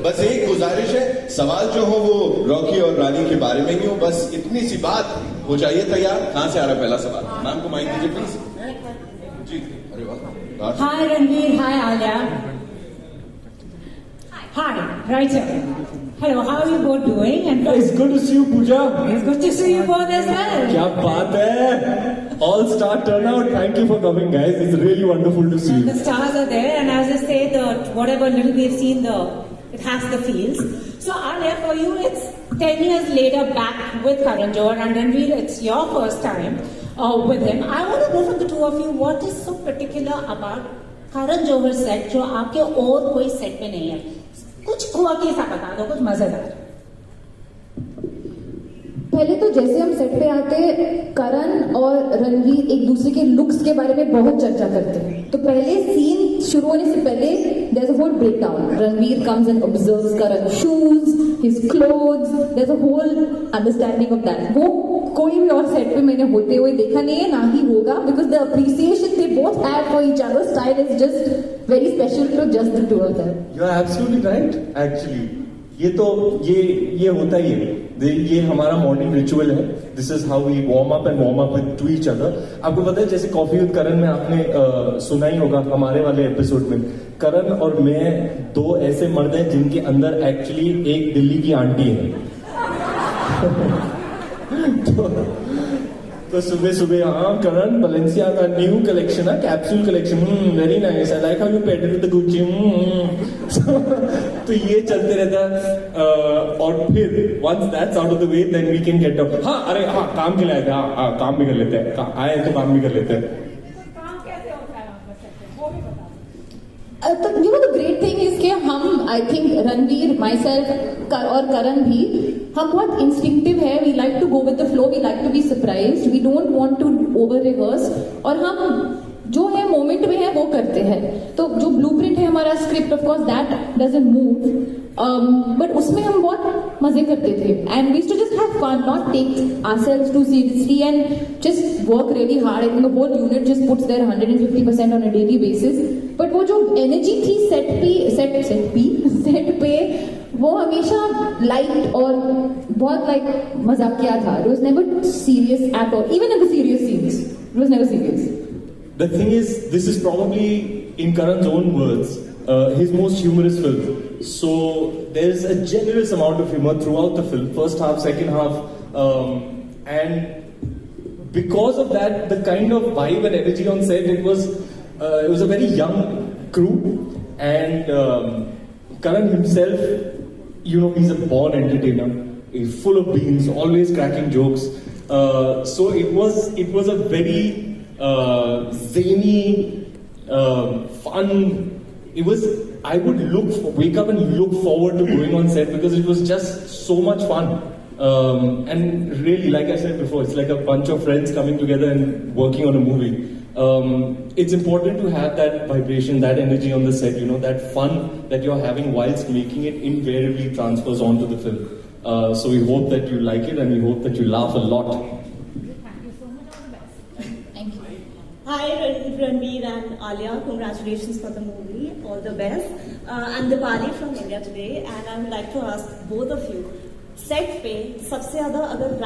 बस एक गुजारिश है, सवाल जो हो वो रॉकी और रानी के बारे में ही हो, बस इतनी सी बात हो जाइए तैयार। कहां से आ रहा है पहला सवाल? मैम को माइक दीजिए प्लीज। जी, अरे वाह। हाय रणवीर, हाय Alia. Hi, right here. Hello, how are you both doing? And It's good to see you, Pooja. it's good to see you both as well. क्या बात है? All-star turnout. Thank you for coming, guys. It's really wonderful to see The you. stars are there, and as I say, whatever little we've seen, it has the feels. So, Alia, for you, it's 10 years later back with Karan Johar, and Ranveer, it's your first time with him. I want to know from the two of you, what is so particular about Karan Johar set जो आपके और कोई set में नहीं है? कुछ हुआ कैसा बता दो, कुछ मजेदार। पहले तो जैसे हम सेट पे आते, करण और रणवीर एक दूसरे के लुक्स के बारे में बहुत चर्चा करते हैं। तो पहले सीन शुरू होने से पहले there is a whole breakdown. Ranveer comes and observes Karan shoes, his clothes, there is a whole understanding of that. वो कोई भी और सेट पे मैंने होते हुए देखा नहीं है, ना ही होगा, because the appreciation they both have for each other style is just very special to just the two of them. You are absolutely right. Actually, ये होता ही है। ये हमारा मॉर्निंग रिचुअल है। This is how we warm up with to each other. आपको पता है, जैसे कॉफी विद करण में आपने सुना ही होगा हमारे वाले एपिसोड में, करण और मैं दो ऐसे मर्द हैं जिनके अंदर एक्चुअली एक दिल्ली की आंटी है। तो सुबह सुबह, हाँ करण, Balenciaga का न्यू कलेक्शन है, capsule collection, very nice, I like how you paired with the Gucci. तो ये चलते रहता है। और फिर once that's out of the way, then we can get up. हाँ, अरे हाँ, काम के लिए आए थे, हाँ काम भी कर लेते हैं, आए तो काम भी कर लेते हैं। तो you know the great thing is कि हम, I think Ranveer, myself और करण भी, हम बहुत इंस्टिंक्टिव है। We like to go with the flow, we like to be surprised, we don't want to over rehearse, और हम जो है मोमेंट में है वो करते हैं। तो जो ब्लूप्रिंट है हमारा script, of course that doesn't move, but उसमें हम बहुत मजे करते थे, and we to just have fun, not take ourselves too seriously, and just work really hard, and the whole unit just puts there 150% on a daily basis. But वो जो energy थी set पे वो हमेशा लाइट और बहुत like मजाकिया था। It was never serious at all, even in the serious scenes it was never serious. The thing is, this is probably, in Karan's own words, his most humorous film. So there's a generous amount of humor throughout the film, first half, second half, and because of that, the kind of vibe and energy on set, it was a very young crew, and Karan himself, you know, he's a born entertainer. He's full of beans, always cracking jokes. So it was a very zany, fun. It was. I would wake up and look forward to going on set because it was just so much fun. And really, like I said before, it's like a bunch of friends coming together and working on a movie. It's important to have that vibration, that energy on the set. You know, that fun that you're having whilst making it invariably transfers onto the film. So we hope that you like it, and we hope that you laugh a lot. Hi Ranveer and Alia, congratulations for the movie, all the best. I'm Dipali from India today, and I would like to ask both of you, set पे सबसे ज़्यादा अगर